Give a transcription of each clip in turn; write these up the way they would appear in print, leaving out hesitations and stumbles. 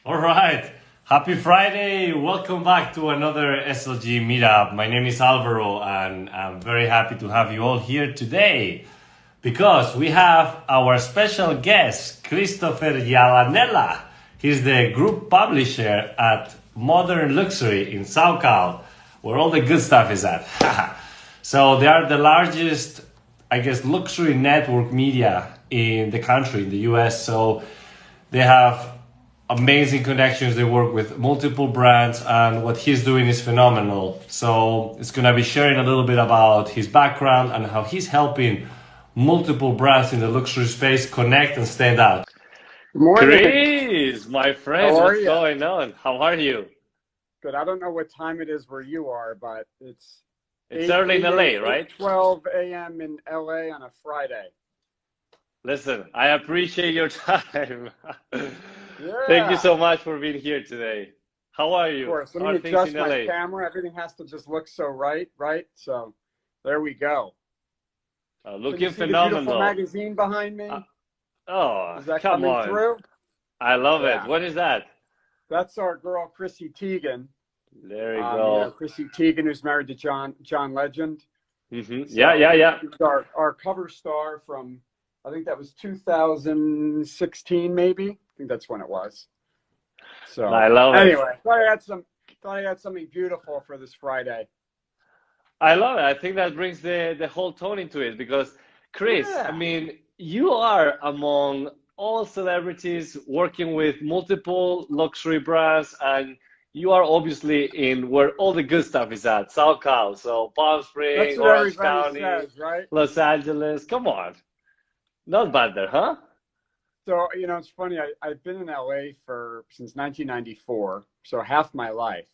All right. Happy Friday. Welcome back to another SLG meetup. My name is Alvaro and I'm very happy to have you all here today because we have our special guest, Christopher Gialanella. He's the group publisher at Modern Luxury in SoCal, where all the good stuff is at. So they are the largest, luxury network media in the country, in the US. So they have amazing connections. They work with multiple brands, and what he's doing is phenomenal. So it's gonna be sharing a little bit about his background and how he's helping multiple brands in the luxury space connect and stand out. Good morning. Chris, my friend, How are what's you? going on? How are you? Good. I don't know what time it is where you are, but it's It's early in LA, right? 8:12 a.m. in LA on a Friday. Listen, I appreciate your time. Thank you Yeah, so much for being here today. How are of you? course. Let How me are things adjust in my LA? camera. Everything has to just look so right? So there we go. Can you Looking see the beautiful phenomenal. magazine behind me? Uh, oh, Is that come coming on. through? I love it. Yeah. What is that? That's our girl, Chrissy Teigen. There you go. Chrissy Teigen, who's married to John Legend. Yeah, So yeah. she's our cover star from, I think that was 2016, maybe. I think that's when it was. So I love it. anyway, thought I had something beautiful for this Friday. I love it. I think that brings the whole tone into it because, Chris, I Yeah, mean, you are among all celebrities working with multiple luxury brands, and you are obviously in where all the good stuff is at, SoCal. So Palm that's Springs, what Orange everybody County, says, right? Los Angeles. Come on. Not bad there, huh? So it's funny. I've been in LA since 1994, so half my life.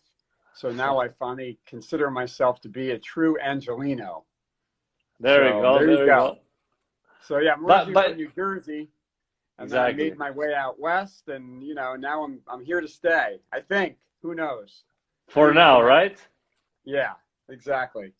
So now I finally consider myself to be a true Angelino. There you So go. there you There you go. go. So yeah, I'm But originally from but New Jersey, and then I exactly. made my way out west, and now I'm here to stay. I think. Who knows? For Maybe we can now, have. right? Yeah, exactly.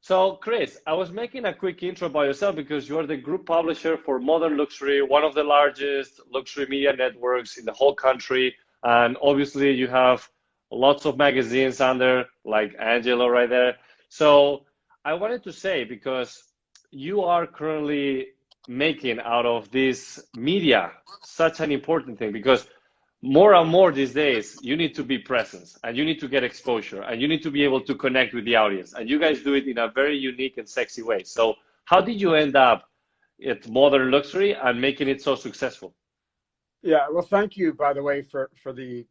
So, Chris, I was making a quick intro about yourself because you're the group publisher for Modern Luxury, one of the largest luxury media networks in the whole country. And obviously, you have lots of magazines under, like Angelo right there. So, I wanted to say, because you are currently making out of this media such an important thing, because more and more these days, you need to be present and you need to get exposure and you need to be able to connect with the audience. And you guys do it in a very unique and sexy way. So, how did you end up at Modern Luxury and making it so successful? Yeah. Well, thank you, by the way, for the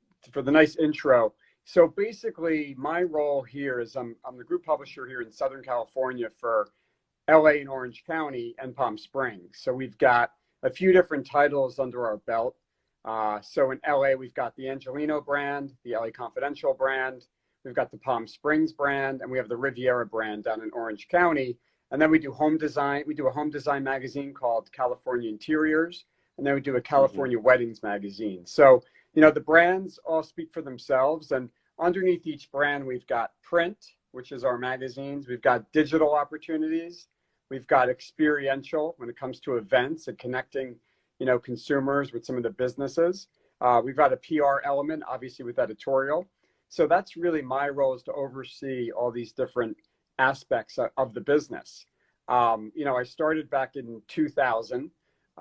nice intro. So basically, my role here is I'm the group publisher here in Southern California for LA and Orange County and Palm Springs. So we've got a few different titles under our belt. So in LA, we've got the Angelino brand, the LA Confidential brand, we've got the Palm Springs brand, and we have the Riviera brand down in Orange County. And then we do home design. We do a home design magazine called California Interiors, and then we do a Hmm. California Weddings magazine. So, the brands all speak for themselves. And underneath each brand, we've got print, which is our magazines. We've got digital opportunities. We've got experiential when it comes to events and connecting consumers with some of the businesses. We've got a PR element, obviously, with editorial. So that's really my role, is to oversee all these different aspects of the business. I started back in 2000.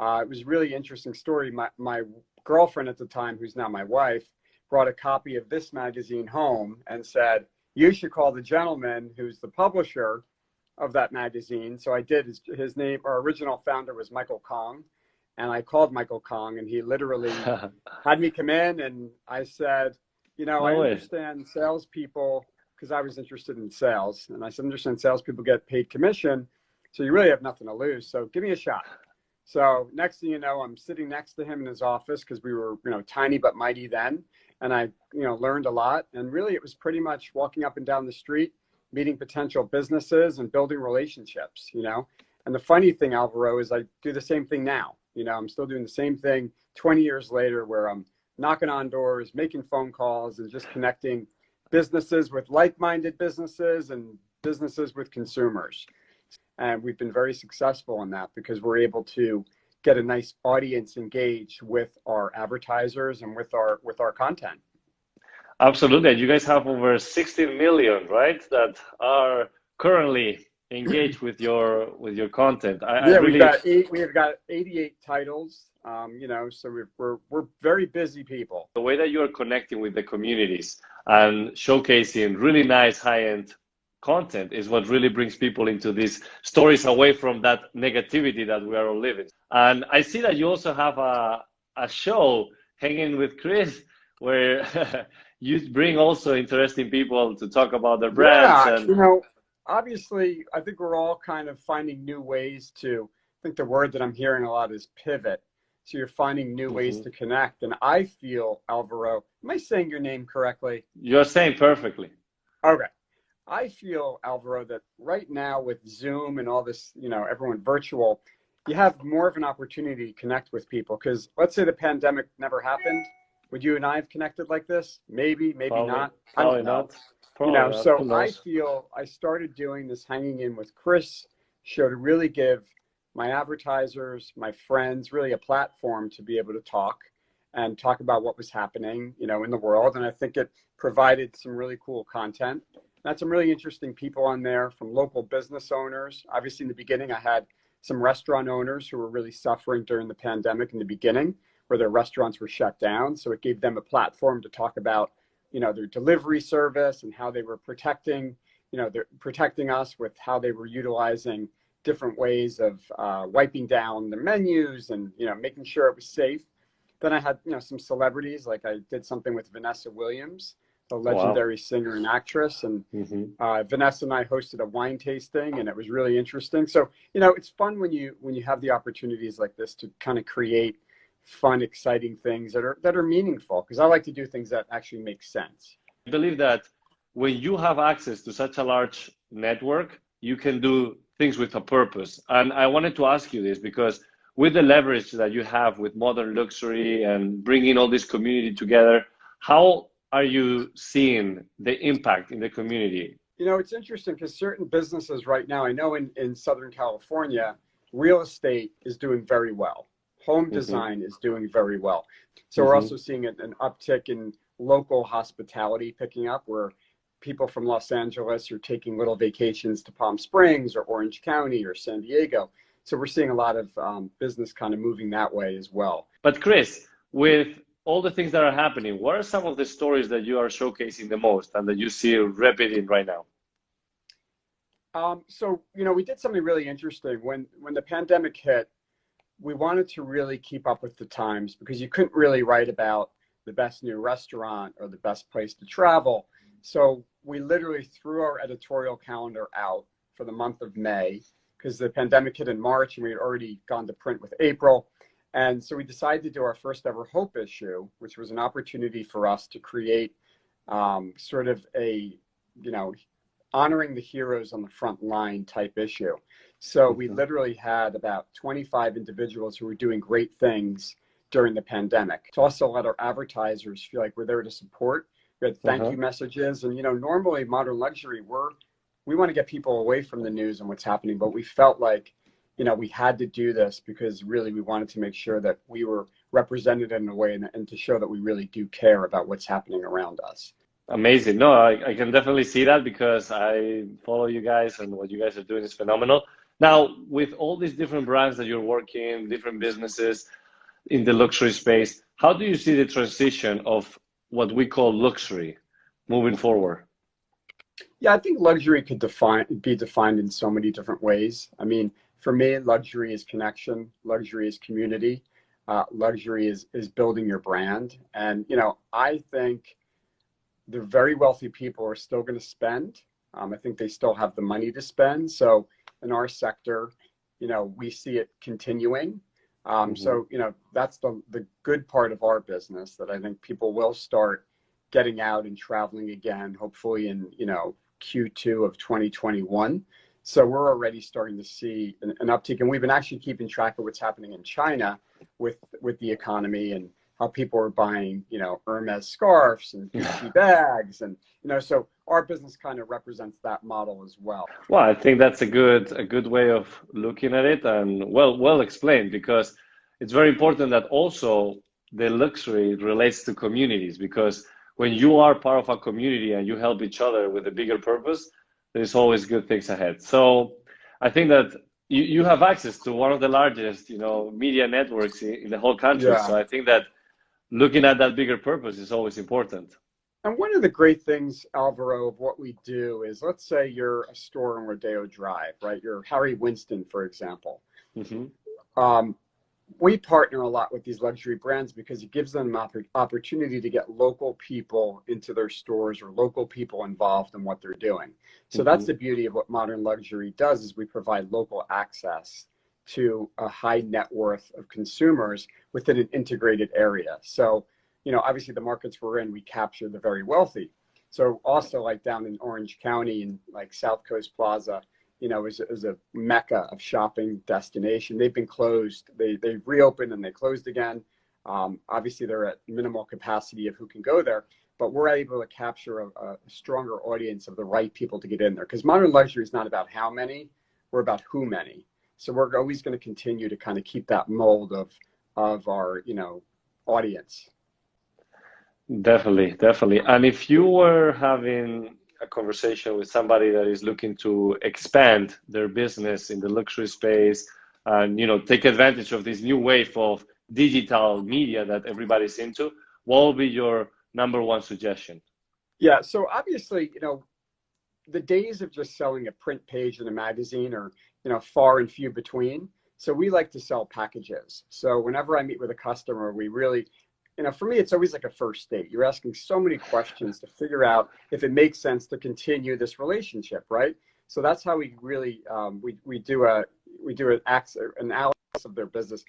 It was a really interesting story. My girlfriend at the time, who's now my wife, brought a copy of this magazine home and said, "You should call the gentleman who's the publisher of that magazine." So I did. His name, our original founder, was Michael Kong. And I called Michael Kong, and he literally had me come in, and I said, I No way. understand salespeople, because I was interested in sales. And I said, I understand salespeople get paid commission, so you really have nothing to lose. So give me a shot. So next thing you know, I'm sitting next to him in his office, because we were, tiny but mighty then. And I, learned a lot. And really, it was pretty much walking up and down the street, meeting potential businesses and building relationships. And the funny thing, Alvaro, is I do the same thing now. I'm still doing the same thing 20 years later, where I'm knocking on doors, making phone calls, and just connecting businesses with like-minded businesses and businesses with consumers. And we've been very successful in that, because we're able to get a nice audience engaged with our advertisers and with our content. Absolutely. You guys have over 60 million, right? That are currently engaged with your content. I Yeah, really we have got 88 titles. So we're very busy people. the way that you are connecting with the communities and showcasing really nice high-end content is what really brings people into these stories away from that negativity that we are all living. And I see that you also have a show hanging with Chris where you bring also interesting people to talk about their brands. Yeah, And obviously, I think we're all kind of finding new ways to, I think the word that I'm hearing a lot is pivot. So you're finding new ways to connect. And I feel, Alvaro, am I saying your name correctly? you're saying perfectly. Okay. I feel, Alvaro, that right now with Zoom and all this, everyone virtual, you have more of an opportunity to connect with people. Because let's say the pandemic never happened. Would you and I have connected like this? Maybe not. I don't know. So I feel I started doing this hanging in with Chris show to really give my advertisers, my friends, really a platform to be able to talk about what was happening, in the world. And I think it provided some really cool content. Had some really interesting people on there from local business owners. Obviously, in the beginning, I had some restaurant owners who were really suffering during the pandemic in the beginning, where their restaurants were shut down. So it gave them a platform to talk about, their delivery service and how they were protecting us with how they were utilizing different ways of wiping down their menus and, making sure it was safe. Then I had, some celebrities, like I did something with Vanessa Williams, the legendary singer and actress. And Vanessa and I hosted a wine tasting, and it was really interesting. So, it's fun when you have the opportunities like this to kind of create fun, exciting things that are meaningful, because I like to do things that actually make sense. I believe that when you have access to such a large network, you can do things with a purpose. And I wanted to ask you this because with the leverage that you have with modern luxury and bringing all this community together, how are you seeing the impact in the community? It's interesting because certain businesses right now, I know in Southern California, real estate is doing very well. Home design is doing very well. So we're also seeing an uptick in local hospitality picking up, where people from Los Angeles are taking little vacations to Palm Springs or Orange County or San Diego. So we're seeing a lot of business kind of moving that way as well. But Chris, with all the things that are happening, what are some of the stories that you are showcasing the most and that you see repeating right now? So, we did something really interesting. When the pandemic hit, we wanted to really keep up with the times, because you couldn't really write about the best new restaurant or the best place to travel. So we literally threw our editorial calendar out for the month of May, because the pandemic hit in March and we had already gone to print with April. And so we decided to do our first ever Hope issue, which was an opportunity for us to create sort of a, honoring the heroes on the front line type issue. So we literally had about 25 individuals who were doing great things during the pandemic. To also let our advertisers feel like we're there to support. We had thank you messages. And, normally modern luxury, we want to get people away from the news and what's happening, but we felt like, we had to do this because really we wanted to make sure that we were represented in a way and to show that we really do care about what's happening around us. Amazing. No, I can definitely see that because I follow you guys and what you guys are doing is phenomenal. Now, with all these different brands that you're working, different businesses in the luxury space, how do you see the transition of what we call luxury moving forward? Yeah, I think luxury could be defined in so many different ways. I mean, for me, luxury is connection, luxury is community, luxury is building your brand. And, I think the very wealthy people are still going to spend. I think they still have the money to spend. So in our sector, we see it continuing. So, that's the good part of our business, that I think people will start getting out and traveling again, hopefully in, Q2 of 2021. So we're already starting to see an uptick, and we've been actually keeping track of what's happening in China with the economy and how people are buying, Hermes scarves and Gucci bags. And, so our business kind of represents that model as well. Well, I think that's a good way of looking at it, and well explained, because it's very important that also the luxury relates to communities, because when you are part of a community and you help each other with a bigger purpose, there's always good things ahead. So I think that you have access to one of the largest, media networks in the whole country. Yeah. So I think that looking at that bigger purpose is always important. And one of the great things, Alvaro, of what we do is, let's say you're a store in Rodeo Drive, right? You're Harry Winston, for example. We partner a lot with these luxury brands because it gives them an opportunity to get local people into their stores or local people involved in what they're doing. So that's the beauty of what Modern Luxury does, is we provide local access to a high net worth of consumers within an integrated area. So, obviously the markets we're in, we capture the very wealthy. So also like down in Orange County and like South Coast Plaza, is a mecca of shopping destination. They've been closed. They reopened and they closed again. Obviously, they're at minimal capacity of who can go there, but we're able to capture a stronger audience of the right people to get in there. Because Modern Luxury is not about how many, we're about who many. So we're always going to continue to kind of keep that mold of our audience. Definitely. And if you were having a conversation with somebody that is looking to expand their business in the luxury space and take advantage of this new wave of digital media that everybody's into, what will be your number one suggestion? Yeah, so obviously, the days of just selling a print page in a magazine are far and few between. So we like to sell packages. So whenever I meet with a customer, we really, for me, it's always like a first date. You're asking so many questions to figure out if it makes sense to continue this relationship, right? So that's how we really we do an analysis of their business.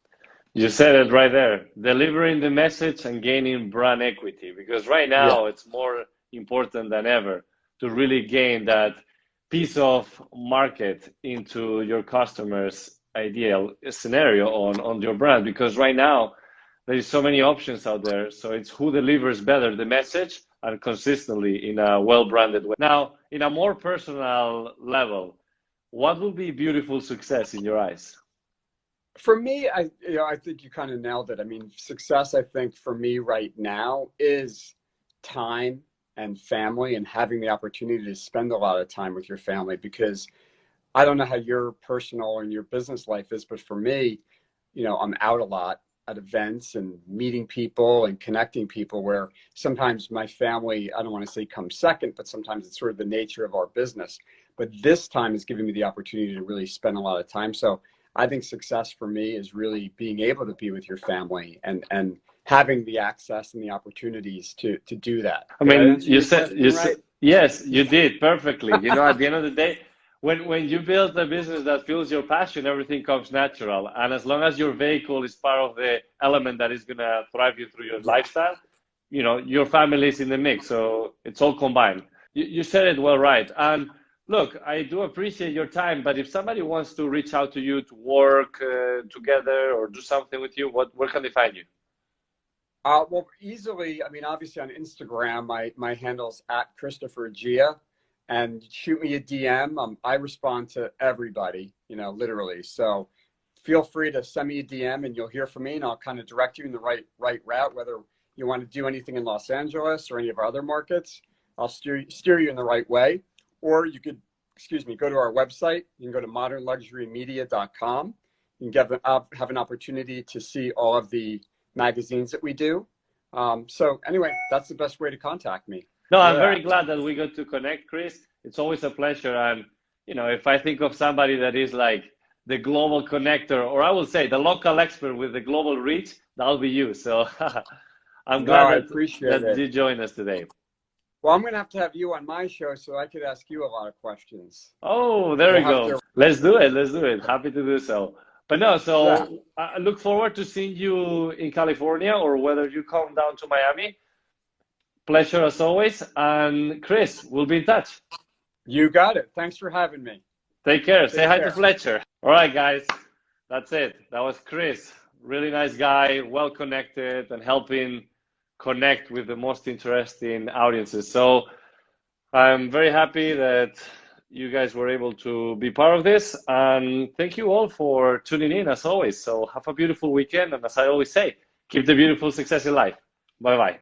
You said it right there, delivering the message and gaining brand equity, because right now it's more important than ever to really gain that piece of market into your customers' ideal scenario on your brand, because right now there's so many options out there. So it's who delivers better the message and consistently in a well-branded way. Now, in a more personal level, what will be beautiful success in your eyes? For me, I think you kind of nailed it. I mean, success, I think for me right now is time and family, and having the opportunity to spend a lot of time with your family, because I don't know how your personal and your business life is, but for me, I'm out a lot at events and meeting people and connecting people, where sometimes my family, I don't want to say comes second, but sometimes it's sort of the nature of our business. But this time is giving me the opportunity to really spend a lot of time. So I think success for me is really being able to be with your family and having the access and the opportunities to do that. I mean, you said, yes, you did perfectly. At the end of the day, when you build a business that fuels your passion, everything comes natural. And as long as your vehicle is part of the element that is going to drive you through your lifestyle, your family is in the mix. So it's all combined. You said it well, right. And look, I do appreciate your time, but if somebody wants to reach out to you to work together or do something with you, where can they find you? Well, easily, I mean, obviously on Instagram, my handle's at Christopher Gia. And shoot me a DM. I respond to everybody, literally. So feel free to send me a DM and you'll hear from me, and I'll kind of direct you in the right route, whether you want to do anything in Los Angeles or any of our other markets. I'll steer you in the right way. Or you could, go to our website. You can go to modernluxurymedia.com. You can have an opportunity to see all of the magazines that we do. So anyway, that's the best way to contact me. No, I'm very glad that we got to connect, Chris. It's always a pleasure. And, if I think of somebody that is like the global connector, or I will say the local expert with the global reach, that'll be you. So I'm glad that you joined us today. Well, I'm going to have you on my show so I could ask you a lot of questions. Oh, there we go. Let's do it. Happy to do so. But no, I look forward to seeing you in California, or whether you come down to Miami. Pleasure as always. And Chris, we'll be in touch. You got it. Thanks for having me. Take care. Say hi to Fletcher. All right, guys. That's it. That was Chris. Really nice guy, well connected, and helping connect with the most interesting audiences. So I'm very happy that you guys were able to be part of this. And thank you all for tuning in as always. So have a beautiful weekend. And as I always say, keep the beautiful success in life. Bye bye.